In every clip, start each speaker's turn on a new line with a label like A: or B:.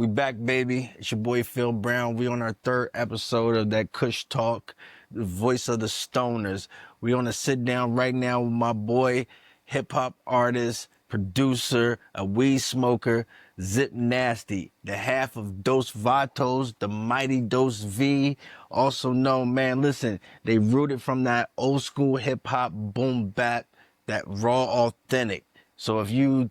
A: We back, baby. It's your boy Phil Brown. We on our third episode of that Kush Talk, the voice of the stoners. We on a sit down right now with my boy, hip hop artist, producer, a weed smoker, Zip Nasty, the half of Dos Vatos, the mighty Dos V. Also known, man, listen, they rooted from that old school hip hop boom bap, that raw authentic. So if you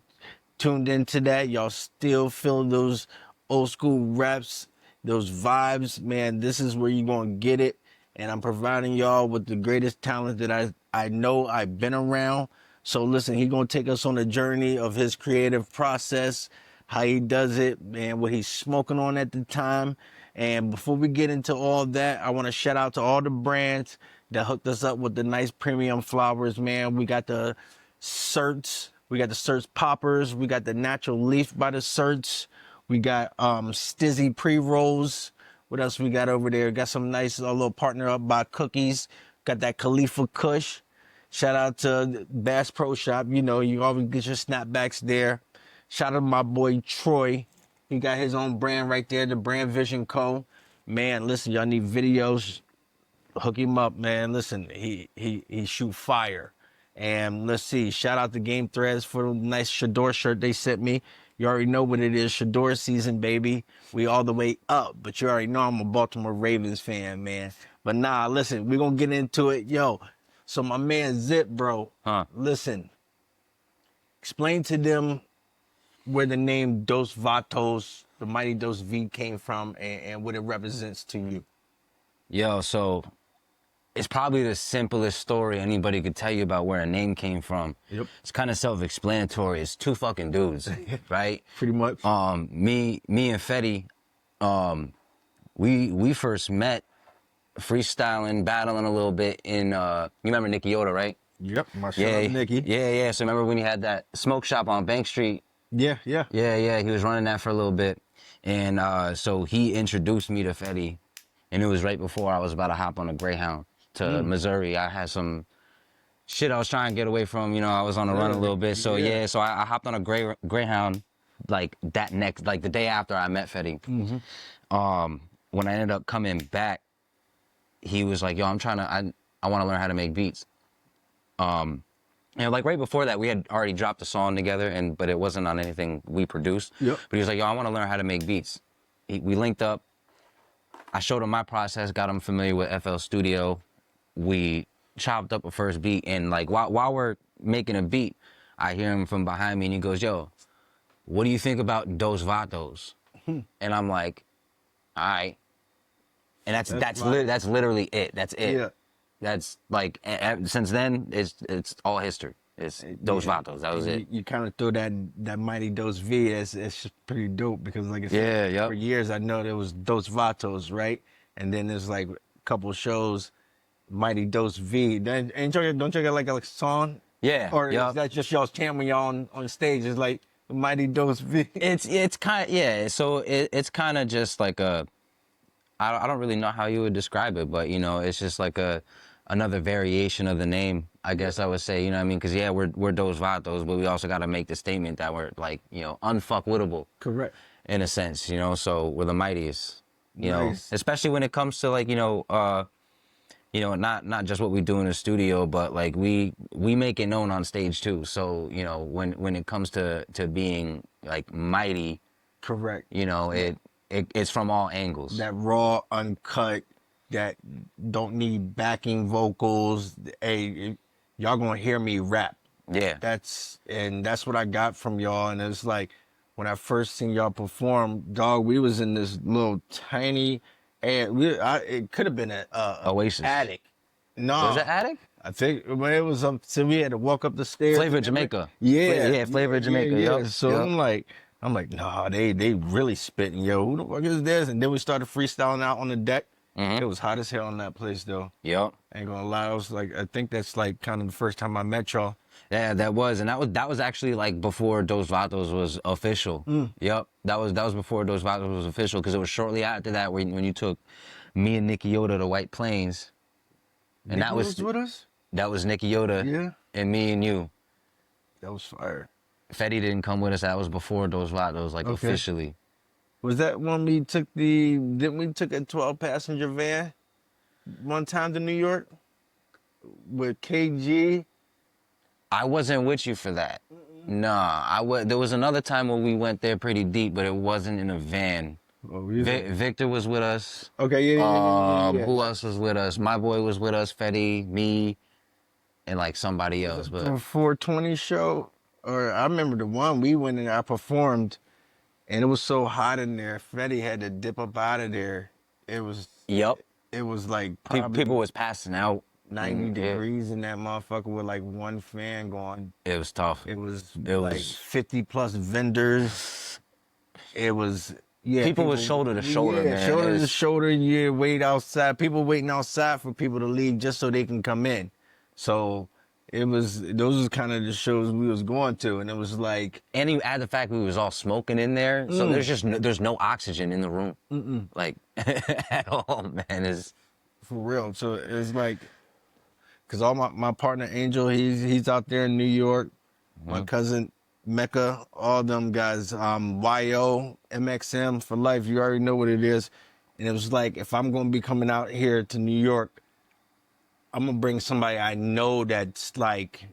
A: tuned into that, y'all still feel those old school raps, those vibes, man, this is where you're gonna get it. And I'm providing y'all with the greatest talent that I know I've been around. So listen, he gonna take us on a journey of his creative process, how he does it, man, what he's smoking on at the time. And before we get into all that, I want to shout out to all the brands that hooked us up with the nice premium flowers, man. We got the certs. We got the certs poppers. We got the natural leaf by the certs. We got Stizzy pre-rolls. What else we got over there? Got some nice little partner up by cookies. Got that Khalifa Kush. Shout out to Bass Pro Shop. You know, you always get your snapbacks there. Shout out to my boy Troy. He got his own brand right there, the Brand Vision Co. Man, listen, y'all need videos. Hook him up, man. Listen, he shoot fire. And let's see, shout out to Game Threads for the nice Shador shirt they sent me. You already know what it is, Shador season, baby. We all the way up, but you already know I'm a Baltimore Ravens fan, man. But nah, listen, we're gonna get into it. Yo, so my man Zip, bro, listen, explain to them where the name Dos Vatos, the mighty Dos V came from and what it represents to you.
B: Yo, so it's probably the simplest story anybody could tell you about where a name came from.
A: Yep.
B: It's kind of self-explanatory. It's two fucking dudes, right?
A: Pretty much.
B: Me and Fetty, we first met freestyling, battling a little bit in, you remember Nicky Yoda, right?
A: Yep, my shout out Nicky.
B: Yeah. So remember when he had that smoke shop on Bank Street?
A: Yeah.
B: Yeah. He was running that for a little bit. And so he introduced me to Fetty. And it was right before I was about to hop on a Greyhound to Missouri. I had some shit I was trying to get away from. You know, I was on the run a little bit. So so I hopped on a Greyhound like the day after I met Fetty. When I ended up coming back, he was like, yo, I want to learn how to make beats. And like right before that, we had already dropped a song together, but it wasn't on anything we produced. Yep. But he was like, yo, I want to learn how to make beats. We linked up. I showed him my process, got him familiar with FL Studio. We chopped up a first beat, and like while we're making a beat, I hear him from behind me, and he goes, yo, what do you think about Dos Vatos? And I'm like, all right. And that's literally it. That's it. Yeah. That's like, since then, it's all history. It's Dos Vatos. That was it.
A: You kind of throw that mighty Dos V. It's just pretty dope because, like I said, for years I know there was Dos Vatos, right? And then there's like a couple shows, mighty Dos V. Don't you get like a song? Yeah. Or is that just y'all's jamming y'all on stage? It's like mighty Dos V.
B: It's kind of So it's kind of just like I don't really know how you would describe it, but you know, it's just like another variation of the name, I guess I would say, you know what I mean? Because, we're Dos Vatos, but we also got to make the statement that we're, like, you know, unfuckwittable.
A: Correct.
B: In a sense, you know? So we're the mightiest, you know? Especially when it comes to, like, not just what we do in the studio, but, like, we make it known on stage, too. So, you know, when it comes to being, like, mighty.
A: Correct.
B: You know, it's from all angles.
A: That raw, uncut, that don't need backing vocals. Hey, y'all gonna hear me rap.
B: Yeah.
A: That's what I got from y'all. And it's like, when I first seen y'all perform, dog, we was in this little tiny, and it could have been a
B: Oasis
A: attic. No.
B: Was it attic?
A: I think it was so we had to walk up the stairs.
B: Flavor Jamaica.
A: Flavor Jamaica.
B: Yeah.
A: So I'm like, nah, they really spitting, yo. Who the fuck is this? And then we started freestyling out on the deck. It was hot as hell in that place, though.
B: Yep.
A: Ain't gonna lie, I think that's like kind of the first time I met y'all.
B: Yeah, that was, and that was actually like before Dos Vatos was official. Yep, that was before Dos Vatos was official, because it was shortly after that when you took me and Nicky Yoda to White Plains, and that was
A: with us.
B: That was Nicky Yoda, and me and you.
A: That was fire.
B: Fetty didn't come with us. That was before Dos Vatos, like officially.
A: Was that when we took didn't we took a 12 passenger van one time to New York with KG?
B: I wasn't with you for that. Nah, there was another time when we went there pretty deep, but it wasn't in a van.
A: Oh,
B: Victor was with us.
A: okay, yeah.
B: Who else was with us? My boy was with us, Fetty, me, and like somebody else. But
A: For 420 show, or I remember the one we went in, I performed, and it was so hot in there. Freddie had to dip up out of there. It was,
B: yep,
A: it was like probably
B: people was passing out.
A: 90 degrees in that motherfucker with like one fan going.
B: It was tough.
A: It was like 50 plus vendors. It was, yeah.
B: People was shoulder to shoulder, man.
A: Shoulder to shoulder, yeah, wait outside. People waiting outside for people to leave just so they can come in. So those was kind of the shows we was going to, and it was like.
B: And you add the fact we was all smoking in there, so there's no oxygen in the room, like at all, man. Is
A: for real. So it's like, cause all my partner Angel, he's out there in New York. My cousin Mecca, all them guys, YO, MXM for life. You already know what it is. And it was like, if I'm gonna be coming out here to New York, I'm gonna bring somebody I know that's like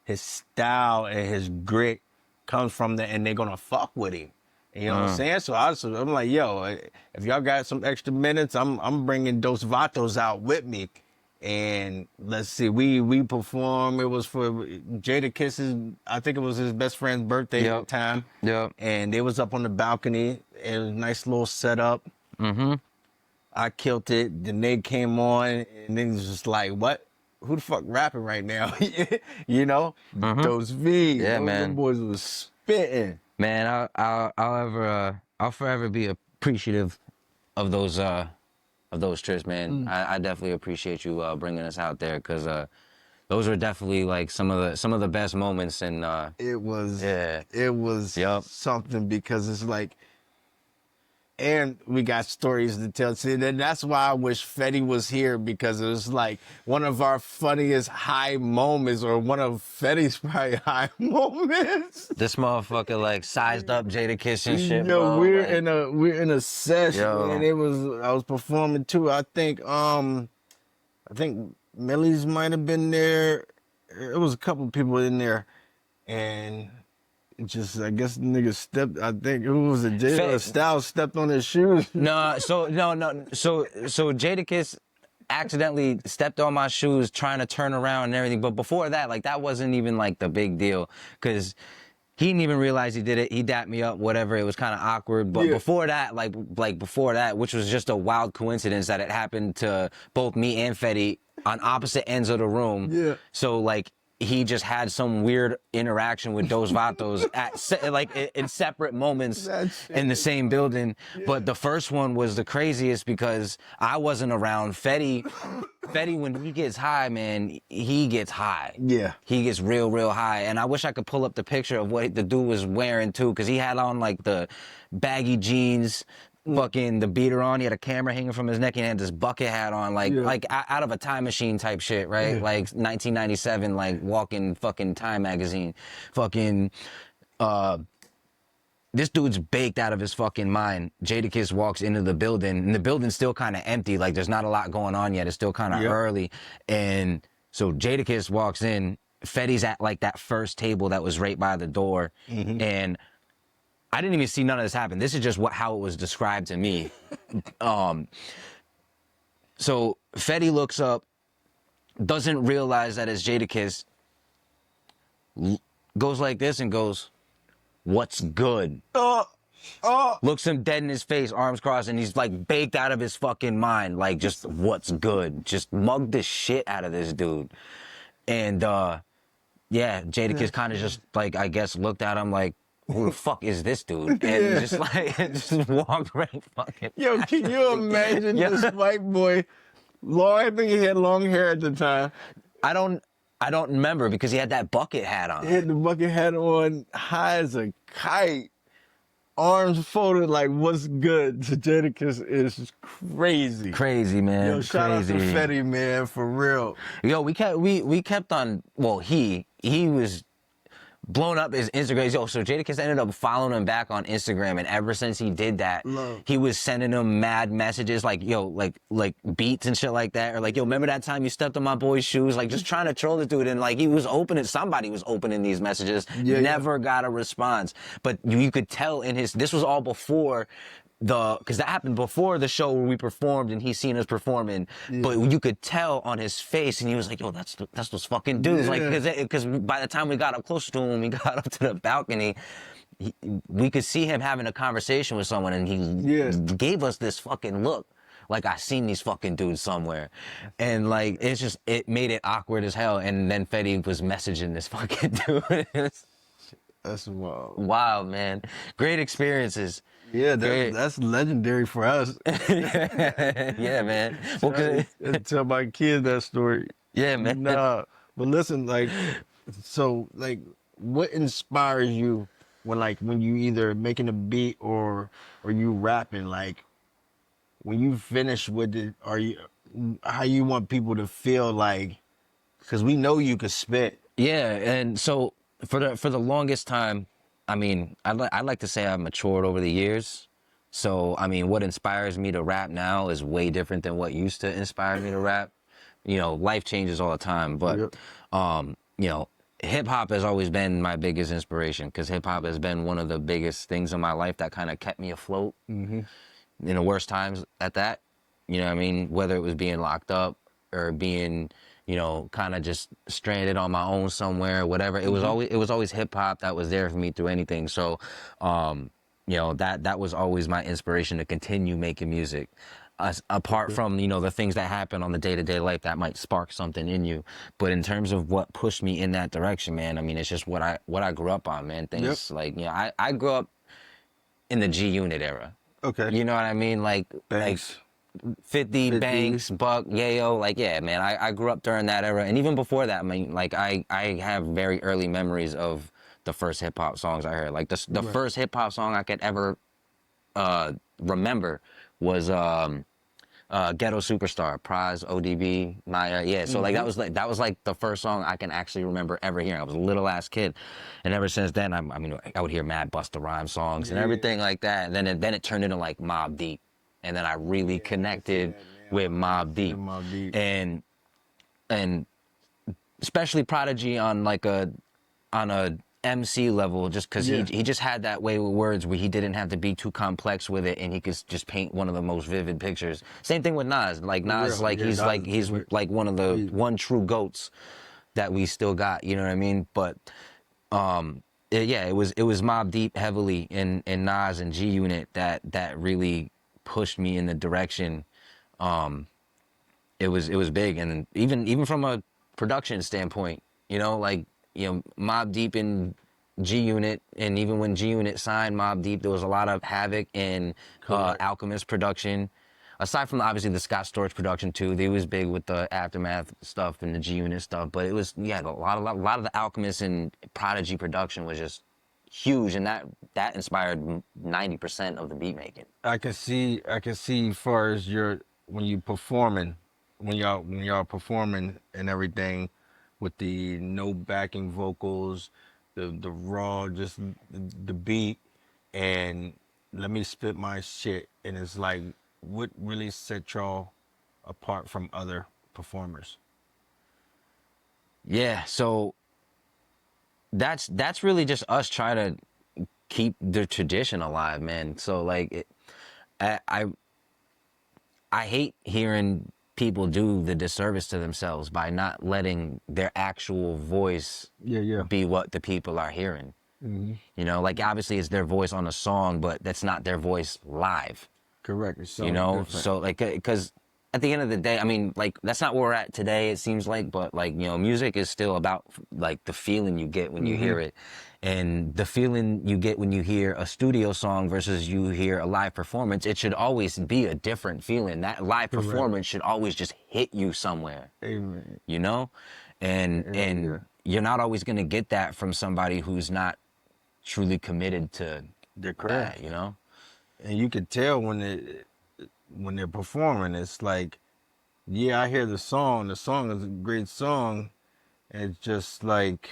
A: his style and his grit comes from that, and they're gonna fuck with him. You know what I'm saying? So I'm like, yo, if y'all got some extra minutes, I'm bringing those Vatos out with me. And let's see, we performed. It was for Jadakiss's, I think it was his best friend's birthday at the time.
B: Yep.
A: And they was up on the balcony. It was a nice little setup. I killed it. Then they came on, and then it was just like, what? Who the fuck rapping right now? You know? Those V's.
B: Yeah,
A: those
B: man.
A: boys was spitting.
B: Man, I'll forever be appreciative of those trips, man. I definitely appreciate you bringing us out there, because those were definitely like some of the best moments. And
A: It was
B: Yep.
A: something, because it's like, and we got stories to tell. See, that's why I wish Fetty was here, because it was like one of our funniest high moments, or one of Fetty's probably high moments.
B: this motherfucker like sized up Jadakiss and shit,
A: Yo,
B: bro.
A: we're in a session,
B: Yo.
A: and I was performing too. I think Millie's might have been there. It was a couple people in there, and just, I guess the nigga stepped. I think who was it? Styles stepped on his shoes.
B: No. So Jadakiss accidentally stepped on my shoes trying to turn around and everything. But before that, like, that wasn't even like the big deal, because he didn't even realize he did it. He dapped me up, whatever. It was kind of awkward. But before that, before that, which was just a wild coincidence that it happened to both me and Fetty on opposite ends of the room.
A: Yeah.
B: So like, he just had some weird interaction with those Vatos in separate moments in the same building. Yeah. But the first one was the craziest, because I wasn't around. Fetty, when he gets high, man, he gets high.
A: Yeah.
B: He gets real high. And I wish I could pull up the picture of what the dude was wearing too, because he had on like the baggy jeans, fucking the beater on. He had a camera hanging from his neck, and he had this bucket hat on, like out of a time machine type shit, right? Yeah. Like 1997, like walking fucking Time magazine. Fucking, this dude's baked out of his fucking mind. Jadakiss walks into the building, and the building's still kind of empty. Like, there's not a lot going on yet. It's still kind of early. And so Jadakiss walks in. Fetty's at like that first table that was right by the door. And I didn't even see none of this happen. This is just how it was described to me. So Fetty looks up, doesn't realize that it's Jadakiss, goes like this and goes, "What's good?" Looks him dead in his face, arms crossed, and he's like baked out of his fucking mind. Like, just, what's good? Just mugged the shit out of this dude. And Jadakiss kind of just like, I guess, looked at him like, who the fuck is this dude? And just walked right fucking.
A: Yo, can you imagine this white boy? I think he had long hair at the time.
B: I don't remember, because he had that bucket hat on.
A: He had the bucket hat on, high as a kite, arms folded like, what's good? To Jadakiss is crazy.
B: Crazy, man.
A: Yo, shout out to Fetty, man, for real.
B: Yo, we kept on. Well, he was blown up his Instagram. Yo, so Jadakiss ended up following him back on Instagram, and ever since he did that,
A: Love.
B: he was sending him mad messages like, yo, like beats and shit like that, or like, yo, remember that time you stepped on my boy's shoes? Like, just trying to troll the dude, and like, he was opening, somebody was opening these messages,
A: Yeah,
B: never got a response, but you could tell in his, this was all before because that happened before the show where we performed and he seen us performing, but you could tell on his face, and he was like, yo, that's those fucking dudes.
A: Yeah.
B: Like, because by the time we got up closer to him, we got up to the balcony, we could see him having a conversation with someone, and he gave us this fucking look like, I seen these fucking dudes somewhere. And like, it's just, it made it awkward as hell. And then Fetty was messaging this fucking dude.
A: That's wild.
B: Wow, man. Great experiences.
A: Yeah, that's legendary for us.
B: Yeah, man. Well,
A: Tell my kids that story.
B: yeah, man.
A: Nah, but listen, like, so, like, what inspires you when you either making a beat or you rapping? Like, when you finish with it, how you want people to feel like? Because we know you could spit.
B: Yeah, and so for the longest time, I mean, I'd like to say I've matured over the years. So, I mean, what inspires me to rap now is way different than what used to inspire me to rap. You know, life changes all the time, but you know, hip hop has always been my biggest inspiration, because hip hop has been one of the biggest things in my life that kind of kept me afloat in the worst times at that. You know what I mean? Whether it was being locked up or being, you know, kind of just stranded on my own somewhere, whatever. It was always hip hop that was there for me through anything. So, you know, that was always my inspiration to continue making music. Apart from, you know, the things that happen on the day-to-day life that might spark something in you, but in terms of what pushed me in that direction, man, I mean, it's just what I grew up on, man. Things like, you know, I grew up in the G Unit era.
A: Okay.
B: You know what I mean? Like 50, Banks, Buck, Yayo, like, yeah, man, I grew up during that era. And even before that, I mean, like, I have very early memories of the first hip hop songs I heard. Like, the first hip hop song I could ever remember was Ghetto Superstar, Prize, ODB, Maya. Yeah, so like that was like the first song I can actually remember ever hearing. I was a little ass kid, and ever since then, I mean, I would hear mad Busta Rhymes songs and everything like that. And then it turned into like Mobb Deep, and then I really connected with Mobb Deep, and especially Prodigy on a MC level, just because he just had that way with words where he didn't have to be too complex with it, and he could just paint one of the most vivid pictures. Same thing with Nas. Like Nas, he's like one of the one true goats that we still got. You know what I mean? But it was Mobb Deep heavily in Nas and G Unit that really pushed me in the direction. It was big, and even from a production standpoint, you know, like, you know, Mobb Deep in G Unit, and even when G Unit signed Mobb Deep, there was a lot of Havoc and Alchemist production. Aside from obviously the Scott Storch production too, they was big with the Aftermath stuff and the G Unit stuff. But it was a lot of the Alchemist and Prodigy production was just huge, and that inspired 90% of the beat making.
A: I can see as far as when y'all performing and everything, with the no backing vocals, the raw, just the beat, and let me spit my shit, and it's like, what really set y'all apart from other performers?
B: Yeah, so that's really just us trying to keep the tradition alive, man. So like, I hate hearing people do the disservice to themselves by not letting their actual voice be what the people are hearing. You know, like, obviously it's their voice on a song, but that's not their voice live.
A: Correct. So
B: you know,
A: different.
B: so like, because at the end of the day, I mean, like, that's not where we're at today, it seems like, but like, you know, music is still about like the feeling you get when you hear it, and the feeling you get when you hear a studio song versus you hear a live performance. It should always be a different feeling. That live performance should always just hit you somewhere.
A: Amen.
B: You know, and you're not always gonna get that from somebody who's not truly committed to
A: They're correct.
B: that, you know.
A: And you could tell when they're performing, it's like, yeah, I hear the song is a great song, and it's just like,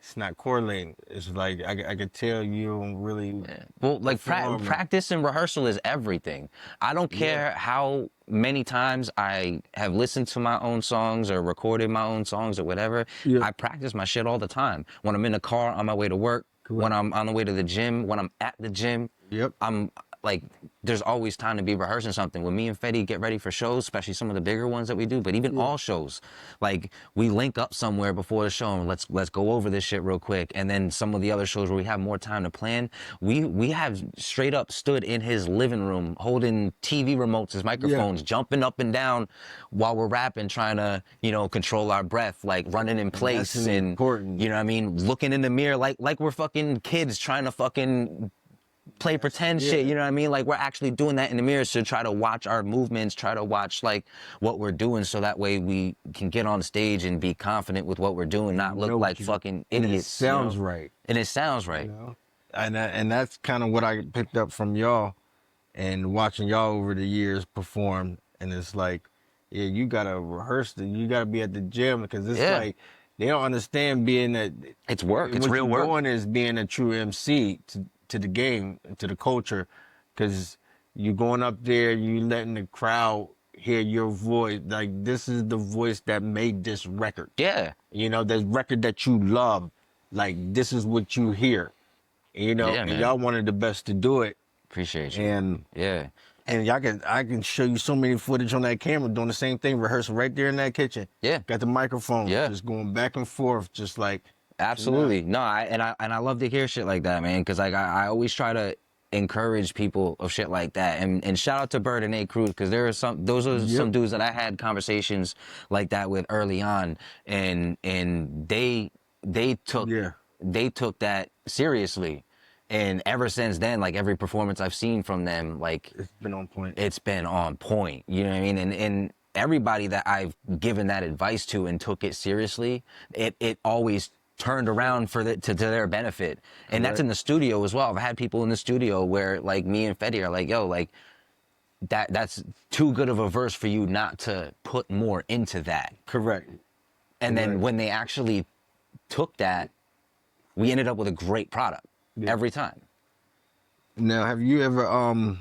A: it's not correlating. It's like I could tell you don't really
B: Well, like
A: perform.
B: practice and rehearsal is everything. I don't care how many times I have listened to my own songs or recorded my own songs or whatever.
A: Yeah.
B: I practice my shit all the time. When I'm in the car on my way to work, when I'm on the way to the gym, when I'm at the gym,
A: Yep.
B: I'm like, there's always time to be rehearsing something. When me and Fetty get ready for shows, especially some of the bigger ones that we do, but even all shows, like we link up somewhere before the show and let's go over this shit real quick. And then some of the other shows where we have more time to plan, we have straight up stood in his living room holding TV remotes, his microphones, jumping up and down while we're rapping, trying to, you know, control our breath, like running in place
A: that's
B: and
A: important.
B: you know what I mean, looking in the mirror like we're fucking kids trying to fucking play pretend shit, you know what I mean? Like we're actually doing that in the mirror to try to watch our movements, try to watch like what we're doing so that way we can get on stage and be confident with what we're doing, not look like fucking idiots.
A: And it sounds
B: you know?
A: right.
B: And it sounds right.
A: You know? And that's kind of what I picked up from y'all and watching y'all over the years perform. And it's like, yeah, you gotta rehearse it. You gotta be at the gym because it's like they don't understand being a.
B: It's work. It's
A: what
B: real
A: you're
B: work.
A: doing is being a true MC to the game, to the culture, because you going up there, you letting the crowd hear your voice. Like this is the voice that made this record.
B: Yeah.
A: You know, the record that you love. Like this is what you hear. You know, and y'all wanted the best to do it.
B: Appreciate you.
A: And and I can show you so many footage on that camera doing the same thing, rehearsing right there in that kitchen.
B: Yeah.
A: Got the microphone, just going back and forth, just like.
B: Absolutely. No, I love to hear shit like that, man, because like I always try to encourage people of shit like that. And shout out to Bird and A Cruz, because those are some dudes that I had conversations like that with early on, and they took that seriously. And ever since then, like every performance I've seen from them, like
A: it's been on point.
B: It's been on point. You know what I mean? And everybody that I've given that advice to and took it seriously, it always turned around to their benefit. And that's in the studio as well. I've had people in the studio where like me and Fetty are like, yo, like that's too good of a verse for you not to put more into that.
A: Correct.
B: And then when they actually took that, we ended up with a great product every time.
A: Now, have you ever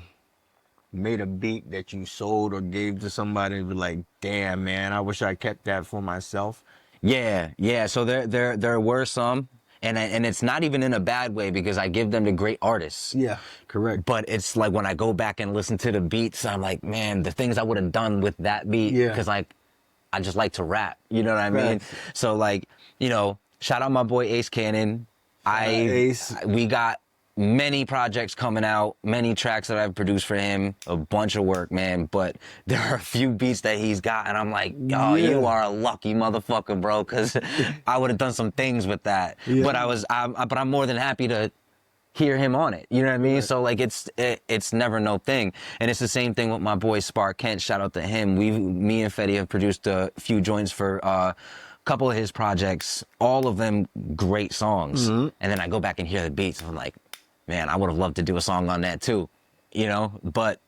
A: made a beat that you sold or gave to somebody and be like, damn man, I wish I kept that for myself?
B: Yeah. So there were some, and it's not even in a bad way because I give them to great artists.
A: Yeah, correct.
B: But it's like when I go back and listen to the beats, I'm like, man, the things I would have done with that beat, because like I just like to rap, you know what I mean? So like, you know, shout out my boy Ace Cannon. We got many projects coming out, many tracks that I've produced for him, a bunch of work, man. But there are a few beats that he's got, and I'm like, yo, you are a lucky motherfucker, bro, because I would have done some things with that. But I'm more than happy to hear him on it. You know what I mean? So like it's never no thing. And it's the same thing with my boy Spark Kent. Shout out to him. Me and Fetty have produced a few joints for couple of his projects, all of them great songs. And then I go back and hear the beats and I'm like, man, I would have loved to do a song on that too, you know? But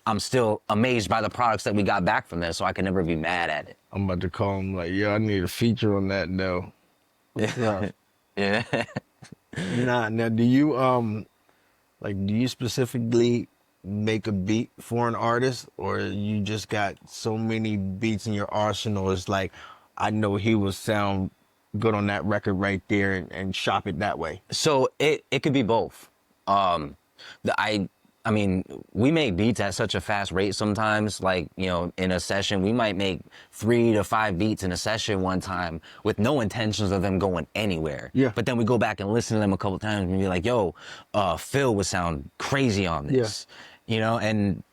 B: I'm still amazed by the products that we got back from there, so I can never be mad at it.
A: I'm about to call him like, yo, I need a feature on that though. What's up?
B: Yeah.
A: Now do you do you specifically make a beat for an artist, or you just got so many beats in your arsenal? It's like, I know he will sound good on that record right there, and shop it that way.
B: So it could be both. I mean, we make beats at such a fast rate sometimes, like, you know, in a session, we might make 3 to 5 beats in a session one time with no intentions of them going anywhere.
A: Yeah.
B: But then we go back and listen to them a couple times and be like, yo, Phil would sound crazy on this, you know? And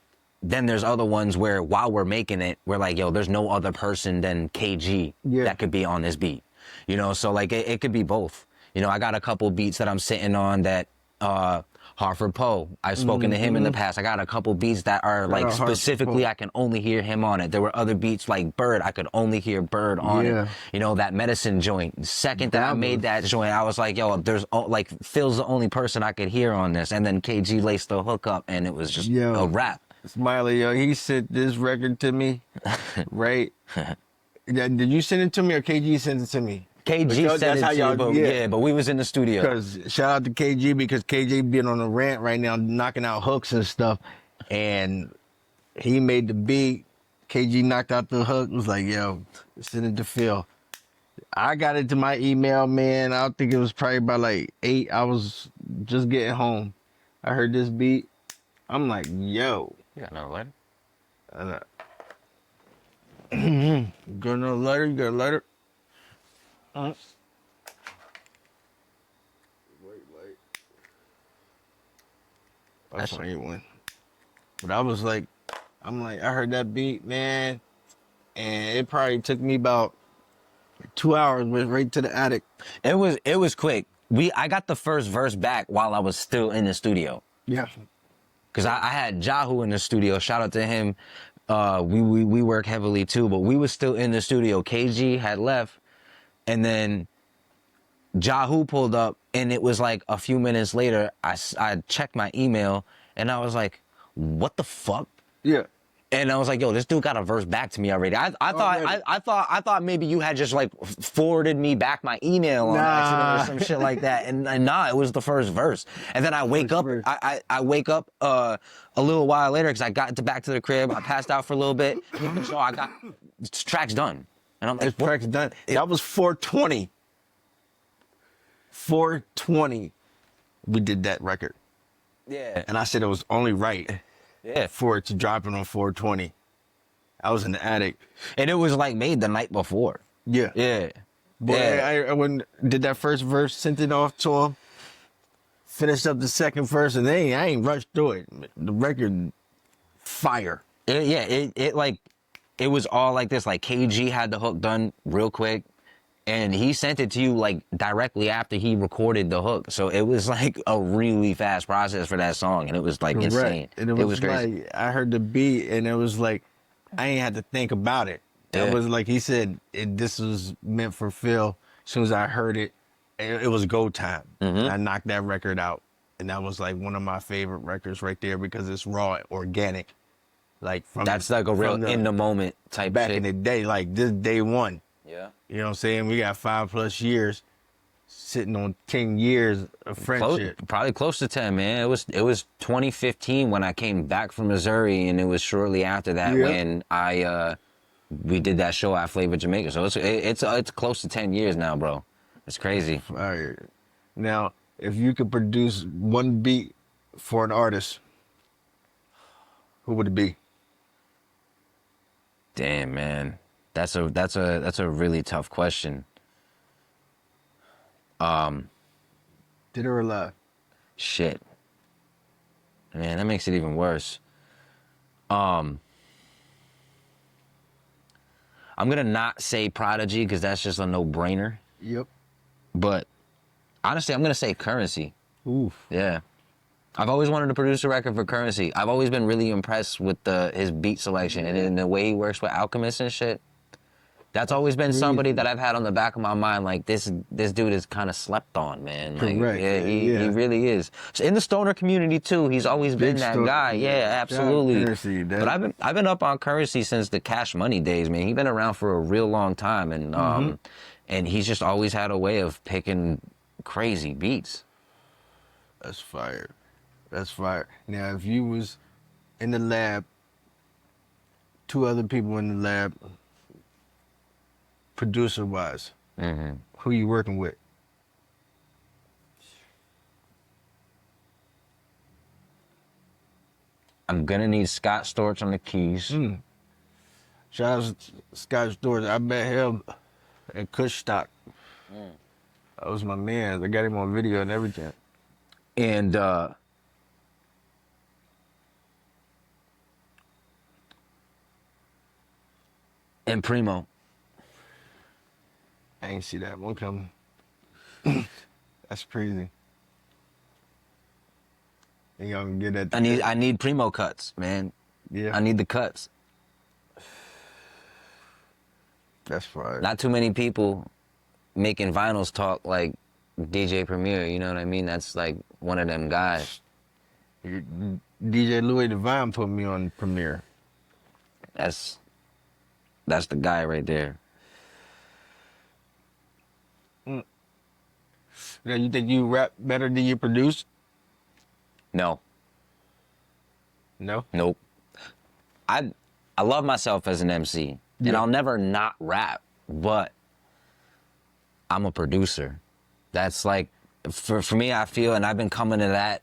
B: then there's other ones where while we're making it, we're like, yo, there's no other person than KG that could be on this beat, you know? So like, it could be both. You know, I got a couple beats that I'm sitting on that, Harford Poe, I've spoken to him in the past. I got a couple beats that are like specifically I can only hear him on it. There were other beats like Bird, I could only hear Bird on it. You know, that Medicine joint. The second that I made that joint, I was like, yo, there's like Phil's the only person I could hear on this. And then KG laced the hook up and it was just a rap.
A: Smiley, yo, he sent this record to me, right? Did you send it to me or KG sent it to me?
B: KG said
A: That's
B: it
A: how
B: to you,
A: y'all,
B: but
A: yeah.
B: but we was in the studio.
A: Because shout out to KG because KG being on a rant right now, knocking out hooks and stuff, and he made the beat. KG knocked out the hook. Was like, yo, send it to Phil. I got it to my email, man. I think it was probably about like 8. I was just getting home. I heard this beat. I'm like, yo.
B: You got no letter?
A: You got another letter? You got a letter? Wait. I'll find you one. But I was like, I heard that beat, man, and it probably took me about 2 hours, went right to the attic.
B: It was quick. I got the first verse back while I was still in the studio.
A: Yeah.
B: Cause I had Jahu in the studio. Shout out to him. We work heavily too, but we was still in the studio. KG had left, and then Jahu pulled up, and it was like a few minutes later. I checked my email, and I was like, "What the fuck?"
A: Yeah.
B: And I was like, "Yo, this dude got a verse back to me already." I thought maybe you had just like forwarded me back my email on accident or some shit like that. And nah, it was the first verse. And then I wake up. I wake up a little while later because I got back to the crib. I passed out for a little bit. So I got this track's done. And I'm like,
A: This track's done. That was 420. 420. We did that record.
B: Yeah.
A: And I said it was only right.
B: Yeah.
A: For it to drop it on 420. I was in the attic.
B: And it was like made the night before.
A: Yeah.
B: Yeah.
A: Boy,
B: yeah.
A: I went, did that first verse, sent it off to him, finished up the second verse, and I ain't rushed through it. The record, fire.
B: It was all like this. Like KG had the hook done real quick, and he sent it to you like directly after he recorded the hook. So it was like a really fast process for that song, and it was like insane.
A: And
B: it was crazy.
A: Like, I heard the beat, and it was like, I ain't had to think about it. It was like he said, this was meant for Phil. As soon as I heard it, it was go time. I knocked that record out, and that was like one of my favorite records right there because it's raw, organic. Like
B: that's like a real in the moment type
A: back
B: shit.
A: in the day, like this day one.
B: Yeah.
A: You know what I'm saying? We got 5+ years sitting on 10 years of friendship.
B: Probably close to 10, man. It was 2015 when I came back from Missouri, and it was shortly after that when we did that show at Flavor Jamaica. So it's close to 10 years now, bro. It's crazy.
A: All right. Now, if you could produce one beat for an artist, who would it be?
B: Damn, man. That's a really tough question.
A: Dead or alive?
B: Shit. Man, that makes it even worse. I'm gonna not say Prodigy because that's just a no-brainer.
A: Yep.
B: But honestly, I'm gonna say Currency.
A: Oof.
B: Yeah. I've always wanted to produce a record for Currency. I've always been really impressed with his beat selection and the way he works with Alchemist and shit. That's always been somebody that I've had on the back of my mind. Like this dude is kind of slept on, man. Like,
A: correct.
B: Yeah, he really is. So in the stoner community too, he's always been that guy. Yeah, absolutely.
A: Currency,
B: but I've been up on Currency since the Cash Money days, man. He's been around for a real long time, and he's just always had a way of picking crazy beats.
A: That's fire. That's fire. Now, if you was in the lab, 2 other people in the lab, producer-wise, who you working with?
B: I'm gonna need Scott Storch on the keys.
A: Shout out to Scott Storch. I met him at Kush Stock. That was my man. I got him on video and everything.
B: And Primo.
A: I ain't see that one coming. That's crazy. Think y'all can get that?
B: I need Primo cuts, man.
A: Yeah.
B: I need the cuts.
A: That's fire.
B: Not too many people making vinyls talk like DJ Premier, you know what I mean? That's like one of them guys.
A: DJ Louis Divine put me on Premiere.
B: That's the guy right there.
A: Now, you think you rap better than you produce?
B: No,
A: No.
B: nope. I love myself as an MC, and
A: Yeah.
B: I'll never not rap, but I'm a producer. That's like for me, I feel, and I've been coming to that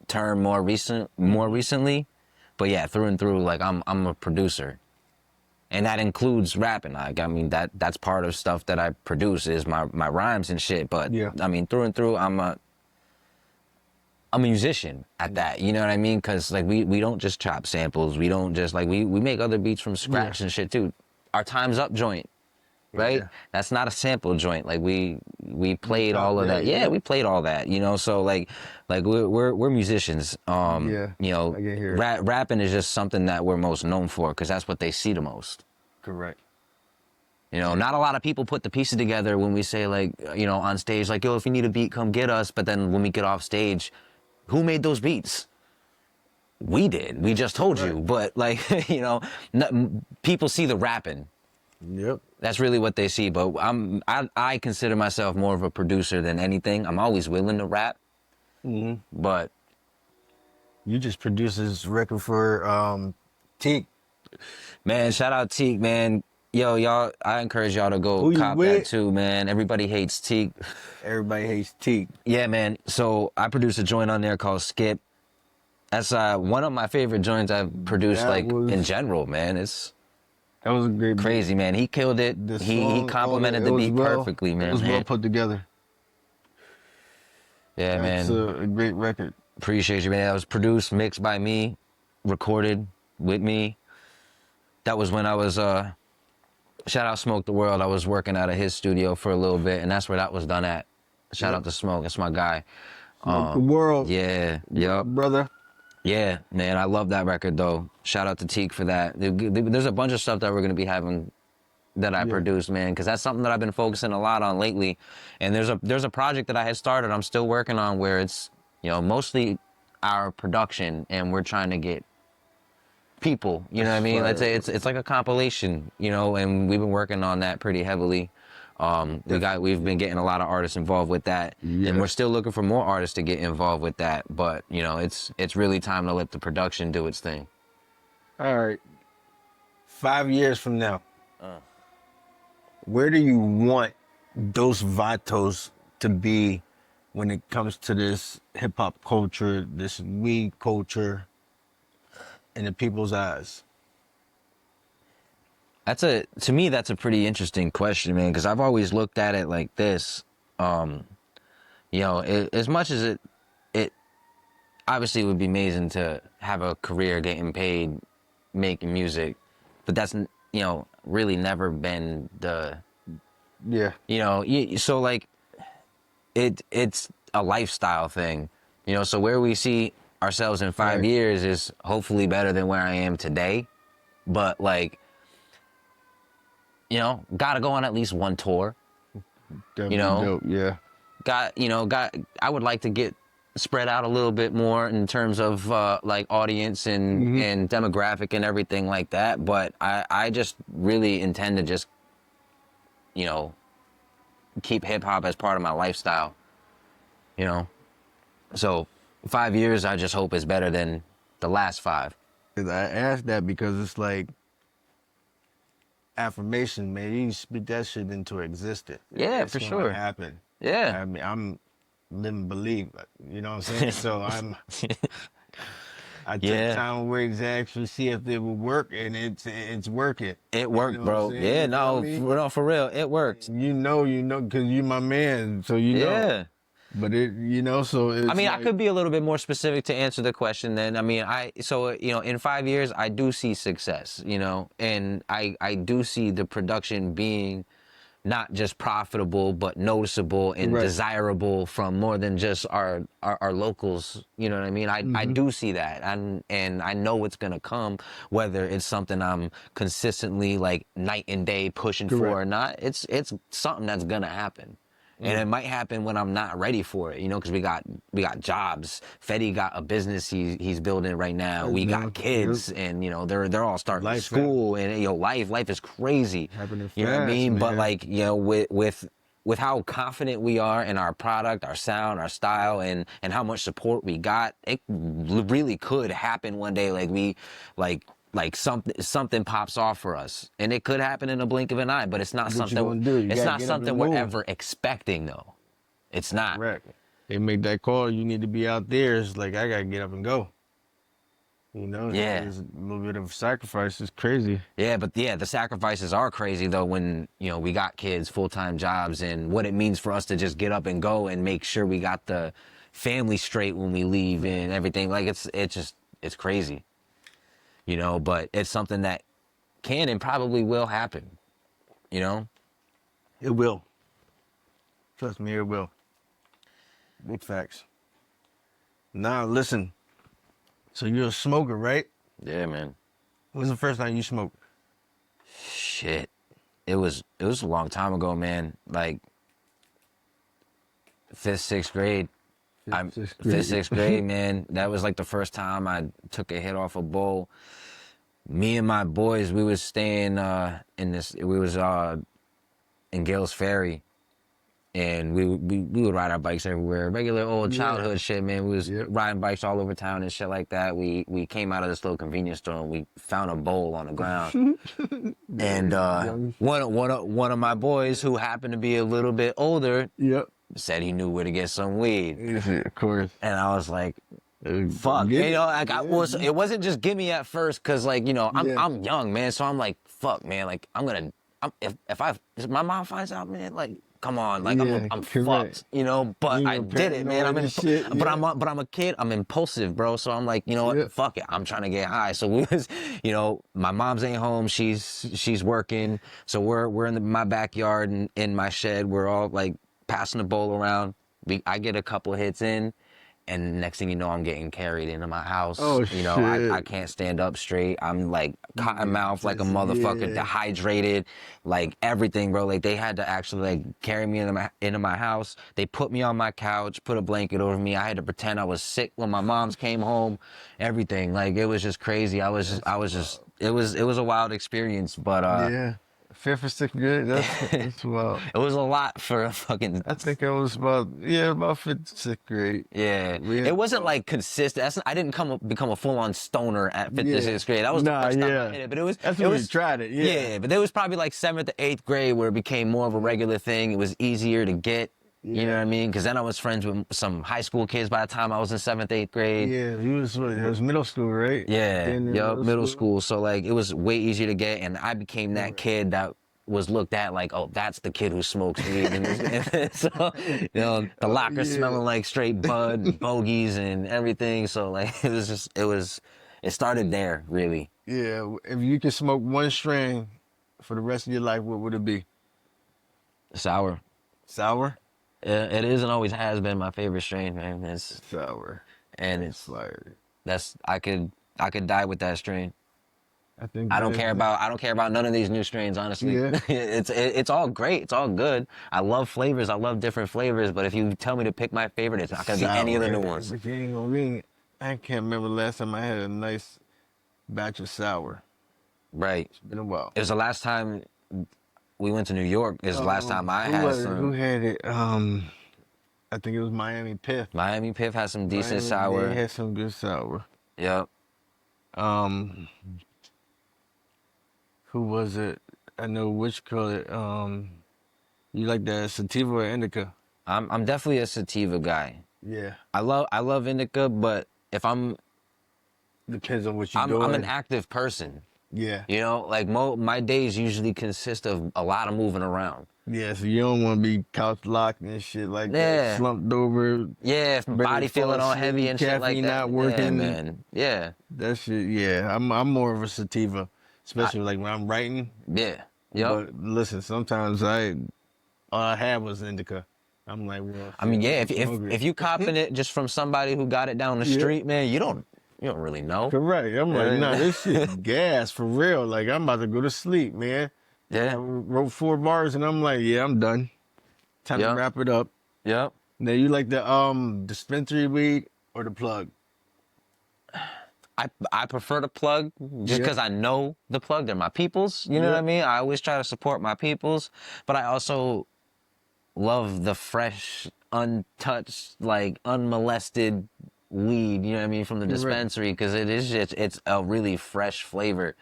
B: term more recently. But yeah, through and through, like I'm a producer. And that includes rapping. Like, I mean, that's part of stuff that I produce is my rhymes and shit. But
A: Yeah.
B: I mean, through and through, I'm a musician at that. You know what I mean? Because like we don't just chop samples. We don't just like we make other beats from scratch and shit too. Our Time's Up joint, right?
A: Yeah.
B: That's not a sample joint. Like we played all of that.
A: Yeah.
B: Yeah, we played all that. You know, so like we're musicians.
A: Yeah,
B: You know,
A: I can hear it.
B: rapping is just something that we're most known for because that's what they see the most.
A: Correct.
B: You know, not a lot of people put the pieces together when we say like, you know, on stage, like, yo, if you need a beat, come get us. But then when we get off stage, who made those beats? We did. We just told you. But like, you know, people see the rapping.
A: Yep.
B: That's really what they see. But I consider myself more of a producer than anything. I'm always willing to rap. But
A: You just produced this record for Teak.
B: man, shout out Teak, man. Yo, y'all, I encourage y'all to go
A: Who you
B: cop
A: with?
B: that too, man. Everybody hates Teak.
A: Everybody hates Teak.
B: Yeah, man. So I produced a joint on there called Skip. That's one of my favorite joints I've produced,
A: That was-
B: in general, man. It's
A: That was a great beat.
B: crazy, man. He killed it.
A: The
B: He
A: song,
B: complimented
A: it
B: the
A: was
B: beat
A: well-
B: perfectly, man.
A: It was well put together.
B: Yeah,
A: That's
B: man.
A: a great record.
B: Appreciate you, man. That was produced, mixed by me, recorded with me. That was when I was shout out Smoke the World. I was working out of his studio for a little bit, and that's where that was done at. Shout out to Smoke. That's my guy.
A: Smoke the world.
B: Yeah, yep.
A: Brother.
B: Yeah, man, I love that record though. Shout out to Teak for that. There's a bunch of stuff that we're gonna be having that I produced, man, because that's something that I've been focusing a lot on lately. And there's a project that I had started, I'm still working on, where it's, you know, mostly our production, and we're trying to get people. You know what I mean?
A: Right.
B: It's like a compilation, you know, and we've been working on that pretty heavily. We've been getting a lot of artists involved with that, and we're still looking for more artists to get involved with that. But you know, it's really time to let the production do its thing.
A: All right. 5 years from now, where do you want those Vatos to be when it comes to this hip hop culture, this weed culture, in the people's eyes?
B: To me, that's a pretty interesting question, man, because I've always looked at it like this. You know, as much as it obviously would be amazing to have a career getting paid making music, but that's, you know, really never been the,
A: Yeah.
B: you know, so like it's a lifestyle thing, you know, so where we see ourselves in 5
A: Right.
B: years is hopefully better than where I am today. But like, you know, gotta go on at least one tour.
A: That'd
B: You
A: be
B: know?
A: dope. Yeah.
B: I would like to get spread out a little bit more in terms of like audience and demographic and everything like that. But I just really intend to just, you know, keep hip hop as part of my lifestyle, you know? So 5 years, I just hope is better than the last 5.
A: 'Cause I asked that because it's like affirmation, man. You spit that shit into existence.
B: Yeah,
A: It's
B: for
A: gonna
B: sure.
A: happen.
B: Yeah.
A: I mean, I'm living believe. You know what I'm saying? So I took
B: Yeah.
A: time away to actually see if it would work, and it's working.
B: It worked,
A: You know
B: bro.
A: what I'm saying?
B: Yeah,
A: You know what I mean?
B: no, for real, it worked.
A: You know, because you my man, so you know.
B: Yeah.
A: But so it's
B: I mean, I
A: like-
B: could be a little bit more specific to answer the question then. I mean, you know, in 5 years, I do see success, you know, and I do see the production being not just profitable, but noticeable and
A: Right.
B: desirable from more than just our locals. You know what I mean? I do see that. And I know it's going to come, whether it's something I'm consistently like night and day pushing for
A: Correct.
B: or not. It's something that's going to happen. And it might happen when I'm not ready for it, you know, because we got jobs. Fetty got a business he's building right now. We got kids, and you know they're all starting
A: Life
B: school, and you know life is crazy.
A: Happening
B: You know what I
A: fast,
B: mean? But
A: man.
B: like you know with with how confident we are in our product, our sound, our style, and how much support we got, it really could happen one day. Like something pops off for us, and it could happen in a blink of an eye. But it's not
A: What
B: something.
A: you gonna do? You
B: It's
A: gotta
B: not
A: get up and
B: something we're
A: move.
B: ever expecting, though. It's not.
A: Correct. They make that call. You need to be out there. It's like I gotta get up and go. You know,
B: Yeah.
A: it's a little bit of sacrifice. It's crazy.
B: Yeah, but yeah, the sacrifices are crazy though when, we got kids, full-time jobs, and what it means for us to just get up and go and make sure we got the family straight when we leave and everything. Like it's crazy. But it's something that can and probably will happen.
A: It will. Trust me, it will. Big facts. Now listen. So you're a smoker, right?
B: Yeah, man.
A: When's the first time you smoked?
B: Shit. It was a long time ago, man. Like 5th, 6th grade. Fifth, sixth grade, man. That was like the first time I took a hit off a bowl. Me and my boys, we was staying in Gales Ferry, and we would ride our bikes everywhere. Regular old childhood shit, man. We was riding bikes all over town and shit like that. We came out of this little convenience store and we found a bowl on the ground. And one of my boys, who happened to be a little bit older, said he knew where to get some weed.
A: Of course.
B: And I was like, fuck, it wasn't just gimme at first, cause like, I'm young, man. So I'm like, fuck, man, like if my mom finds out, man, like, come on, like I'm fucked, but I did it, man. But I'm a kid, I'm impulsive, bro. So I'm like, what, fuck it, I'm trying to get high. So we was, my mom's ain't home, she's working. So we're in my backyard and in my shed, we're all like passing the bowl around. I get a couple hits in, and next thing you know, I'm getting carried into my house.
A: Oh, shit.
B: I can't stand up straight. I'm like cotton mouth like a motherfucker, dehydrated, like everything, bro. Like they had to actually like carry me into my house. They put me on my couch, put a blanket over me. I had to pretend I was sick when my moms came home. Everything, like it was just crazy. It was a wild experience, but
A: 5th or 6th grade. That's wild.
B: It was a lot for a fucking.
A: I think I was about 5th, 6th grade.
B: Yeah, it wasn't like consistent. I didn't become a full-on stoner at 5th or 6th grade. That was the first time I hit it. But it was.
A: That's when you tried it.
B: Yeah, but there was probably like 7th to 8th grade where it became more of a regular thing. It was easier to get. You know what I mean? Because then I was friends with some high school kids by the time I was in 7th, 8th grade.
A: Yeah, it was middle school, right?
B: Yeah, middle school. So like it was way easier to get, and I became that kid that was looked at like, oh, that's the kid who smokes weed. And so, the locker smelling like straight bud, and bogeys, and everything. So like it started there, really.
A: Yeah, if you could smoke one strain for the rest of your life, what would it be?
B: Sour.
A: Sour?
B: It is and always has been my favorite strain, man. It's
A: sour,
B: and it's
A: fire.
B: I could die with that strain.
A: I
B: don't care about none of these new strains, honestly.
A: Yeah.
B: It's all great. It's all good. I love flavors. I love different flavors. But if you tell me to pick my favorite, it's not gonna be any of the new ones.
A: But you ain't gonna be. I can't remember the last time I had a nice batch of sour.
B: Right.
A: It's been a while.
B: It was the last time we went to New York. It was the last time I had some.
A: Who had it? I think it was Miami Piff.
B: Miami Piff had some decent sour.
A: They had some good sour.
B: Yep.
A: Who was it? I know which color. You like that sativa or indica?
B: I'm definitely a sativa guy.
A: Yeah.
B: I love indica, but if
A: depends on what you're doing.
B: I'm an active person.
A: Yeah.
B: Like my days usually consist of a lot of moving around.
A: Yeah, so you don't want to be couch locked and shit like that, slumped over.
B: Yeah, if my body feeling all heavy and shit like that.
A: Not working.
B: Yeah, man. Yeah.
A: That shit, yeah. I'm more of a sativa, especially like when I'm writing.
B: Yeah. Yep.
A: But listen, sometimes all I had was indica. I'm like, well.
B: I mean, yeah, if you copping it just from somebody who got it down the street, man, you don't really know.
A: Correct. I'm like, nah, this shit gas for real. Like, I'm about to go to sleep, man.
B: Yeah.
A: I wrote 4 bars and I'm like, yeah, I'm done. Time to wrap it up.
B: Yep.
A: Now, you like the dispensary weed or the plug?
B: I prefer the plug just because I know the plug. They're my peoples. You know what I mean? I always try to support my peoples, but I also love the fresh, untouched, like unmolested weed, you know what I mean, from the dispensary, because it's a really fresh flavor.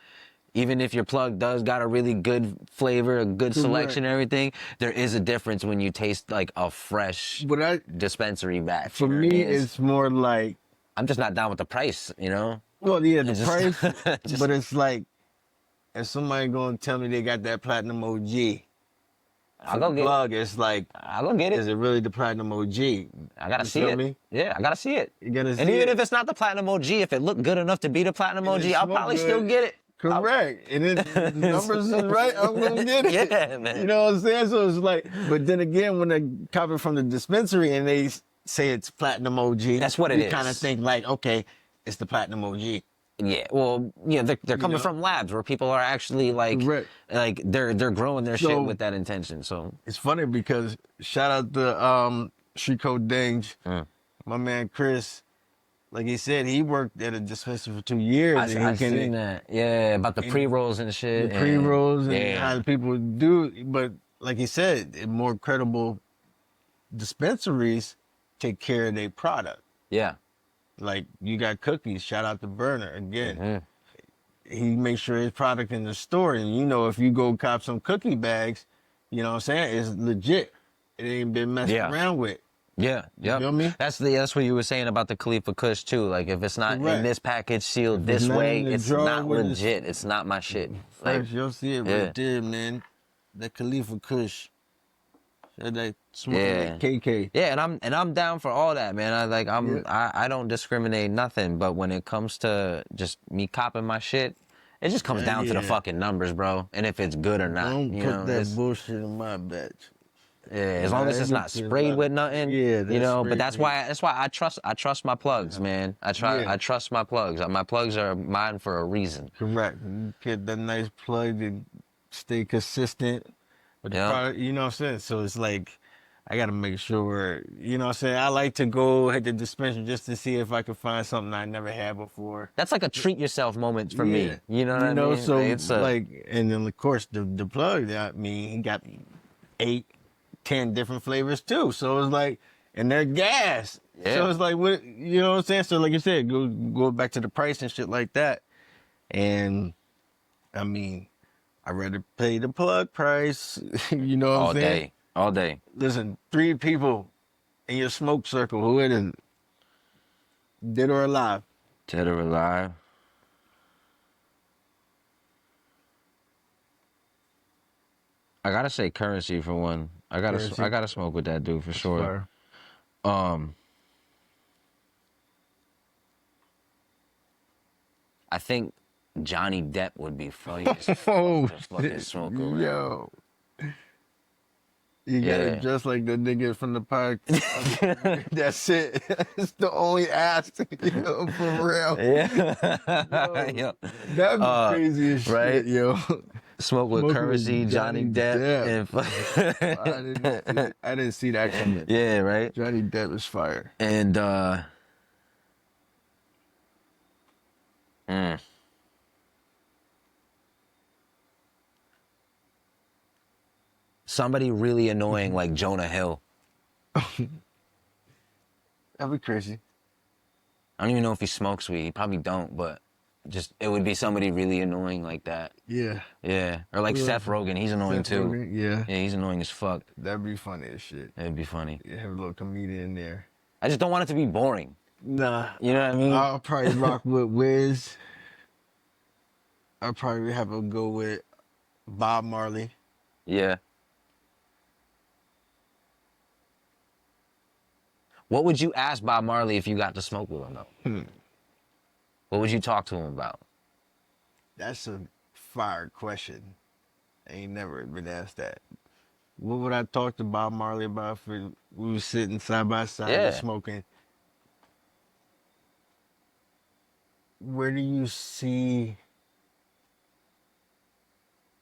B: Even if your plug does got a really good flavor, a good selection and everything, there is a difference when you taste like a fresh dispensary batch.
A: For me, it's more like,
B: I'm just not down with the price, you know?
A: well, yeah, the price,
B: just-
A: but it's like, if somebody gonna tell me they got that platinum OG,
B: I'll go get
A: plug, it's like,
B: I'll go get it.
A: is it really the platinum OG?
B: I gotta
A: You
B: see
A: feel
B: it.
A: me?
B: Yeah, I gotta see it.
A: You gotta see
B: and even
A: it.
B: if it's not the platinum OG, if it looked good enough to be the platinum
A: And
B: OG,
A: it
B: I'll
A: smoke
B: probably
A: good.
B: still get it.
A: Correct. And then the numbers is right, I'm gonna get it.
B: Yeah, man.
A: You know what I'm saying? So it's like, but then again, when they copy from the dispensary and they say it's platinum OG,
B: That's what it
A: we
B: is.
A: kind of think like, okay, it's the platinum OG.
B: Yeah, well, yeah, they're coming from labs where people are actually like,
A: Correct.
B: like they're growing their shit
A: So-
B: with that intention. So
A: It's funny because shout out to Street Code Dange, my man Chris. Like he said, he worked at a dispensary for 2 years.
B: I seen that. Yeah, about the pre rolls and shit.
A: The pre-rolls and
B: yeah.
A: how people do. But like he said, more credible dispensaries take care of their product.
B: Yeah.
A: Like you got cookies. Shout out to Burner again.
B: Mm-hmm.
A: He makes sure his product in the store, and you know if you go cop some cookie bags, you know what I'm saying, it's legit. It ain't been messed around with.
B: Yeah, yeah.
A: You feel me?
B: That's what you were saying about the Khalifa Kush too. Like if it's not
A: Correct.
B: in this package sealed this
A: not
B: way,
A: in the
B: it's
A: drawer
B: not
A: with
B: legit. It's not my shit. Like
A: First, you'll see it
B: yeah.
A: right there, man. That Khalifa Kush. That smoking
B: Yeah.
A: that KK.
B: Yeah, and I'm down for all that, man. I don't discriminate nothing, but when it comes to just me copping my shit, it just comes down to the fucking numbers, bro. And if it's good or not.
A: Don't
B: you
A: put
B: know,
A: that bullshit in my batch.
B: Yeah, as long as it's not sprayed with nothing.
A: Yeah,
B: you know. But
A: that's
B: that's why I trust my plugs, man. I trust my plugs. My plugs are mine for a reason.
A: Correct. You get that nice plug to stay consistent with the product, you know what I'm saying? So it's like, I got to make sure, you know what I'm saying? I like to go hit the dispensary just to see if I can find something I never had before.
B: That's like a treat yourself moment for me. You know what I mean?
A: So
B: it's
A: like, and then of course the plug, I mean, he got 8, 10 different flavors too. So it's like, and they're gas.
B: Yeah.
A: So it's like, what, you know what I'm saying? So like you said, go back to the price and shit like that. And I mean, I'd rather pay the plug price, you know what I'm saying?
B: All day.
A: Listen, 3 people in your smoke circle, who it is, dead or alive?
B: Dead or alive. I gotta say Currency for one. I gotta smoke with that dude for sure. I think Johnny Depp would be funny as fuck to fucking smoke around.
A: Yo. You got it just like the nigga from the park. That's it. It's the only ass, you know, for real.
B: Yeah.
A: Yo, that'd be crazy as
B: right?
A: shit, yo.
B: Smoke with Currency, Johnny Depp.
A: I didn't see that coming.
B: Yeah, right?
A: Johnny Depp is fire.
B: And, somebody really annoying like Jonah Hill.
A: That'd be crazy.
B: I don't even know if he smokes weed. He probably don't, but just it would be somebody really annoying like that.
A: Yeah.
B: Yeah. Or like Seth Rogen. He's annoying too.
A: Rogen, yeah.
B: Yeah, he's annoying as fuck.
A: That'd be funny as shit.
B: It'd be funny.
A: You have a little comedian in there.
B: I just don't want it to be boring.
A: Nah.
B: You know what I mean?
A: I'll probably rock with Wiz. I'll probably have to go with Bob Marley.
B: Yeah. What would you ask Bob Marley if you got to smoke with him, though? What would you talk to him about?
A: That's a fire question. I ain't never been asked that. What would I talk to Bob Marley about if we was sitting side by side and smoking? Where do you see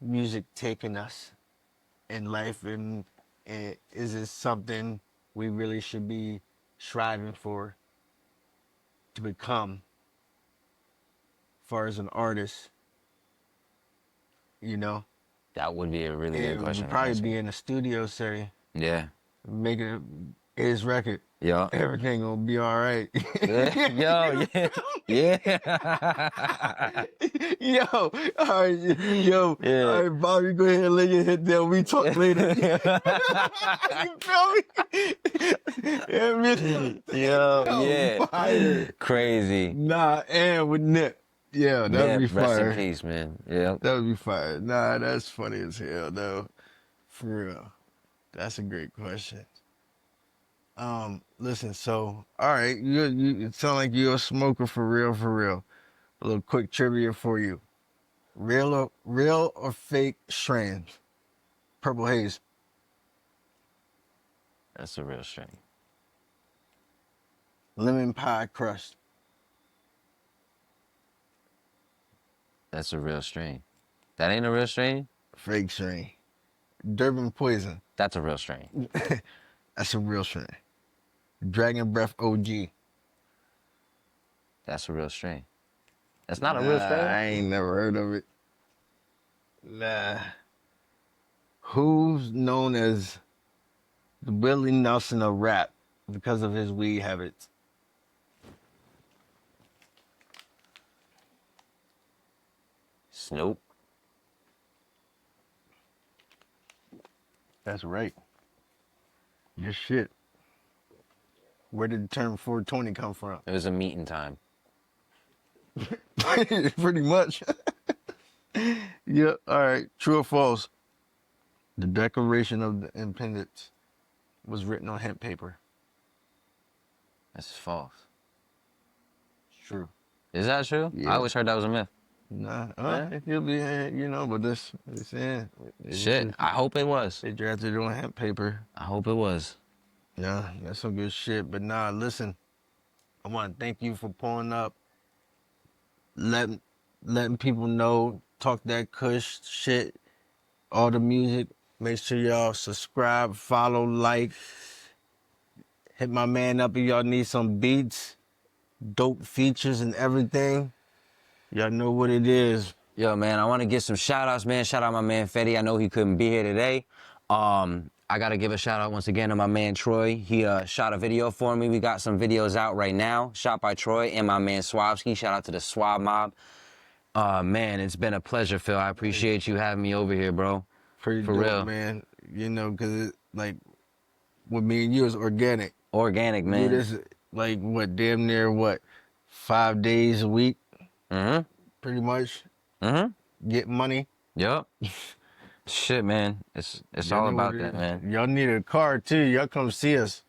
A: music taking us in life, and is it something we really should be striving for to become, as far as an artist, you know?
B: That would be a really good question.
A: We'd probably be in the studio, say,
B: Yeah.
A: Make it his record.
B: Yeah.
A: Everything gonna be all right.
B: Yo, yeah. Yeah.
A: Yo, all right, yo,
B: Yeah.
A: all right, Bobby, go ahead and lay your head down. We talk later. You feel me? Yeah, man.
B: Yo, yeah.
A: Fire.
B: Crazy.
A: Nah, and with Nip. Yeah, that'd
B: Yeah,
A: be
B: rest in
A: fire.
B: peace, man. Yeah.
A: That would be fire. Nah, that's funny as hell, though. For real. That's a great question. Listen, so, all right, you it sound like you're a smoker for real, for real. A little quick trivia for you. Real or fake strands? Purple haze.
B: That's a real strain.
A: Lemon pie crust.
B: That's a real strain. That ain't a real strain?
A: Fake strain. Durban poison.
B: That's a real strain.
A: That's a real strain. Dragon breath OG.
B: That's a real strain. That's not a
A: Nah,
B: real strain?
A: I ain't never heard of it. Nah. Who's known as the Willie Nelson of rap because of his weed habits?
B: Snoop.
A: That's right. Your shit. Where did the term 420 come from?
B: It was a meeting time.
A: Pretty much. Yeah, all right. True or false? The Declaration of the Independence was written on hemp paper.
B: That's false.
A: It's true.
B: Is that true?
A: Yeah.
B: I always heard that was a myth.
A: Nah,
B: Yeah.
A: it could be, but this, saying.
B: Shit, I hope it was.
A: They drafted it on hemp paper.
B: I hope it was.
A: Yeah, that's some good shit. But nah, listen, I want to thank you for pulling up, letting people know, talk that Kush shit, all the music. Make sure y'all subscribe, follow, like. Hit my man up if y'all need some beats, dope features and everything. Y'all know what it is.
B: Yo, man, I want to give some shout outs, man. Shout out my man Fetty. I know he couldn't be here today. I got to give a shout out once again to my man Troy. He shot a video for me. We got some videos out right now, shot by Troy and my man Swabski. Shout out to the Swab Mob. Man, it's been a pleasure, Phil. I appreciate you having me over here, bro.
A: Pretty
B: For
A: dope,
B: real.
A: man. Because like with me and you, it's organic.
B: Organic,
A: Do
B: man.
A: this like what, damn near what, 5 days a week,
B: Mm-hmm.
A: pretty much.
B: Mm-hmm.
A: Get money.
B: Yup. Shit, man. It's all about that, man.
A: Y'all need a car too. Y'all come see us.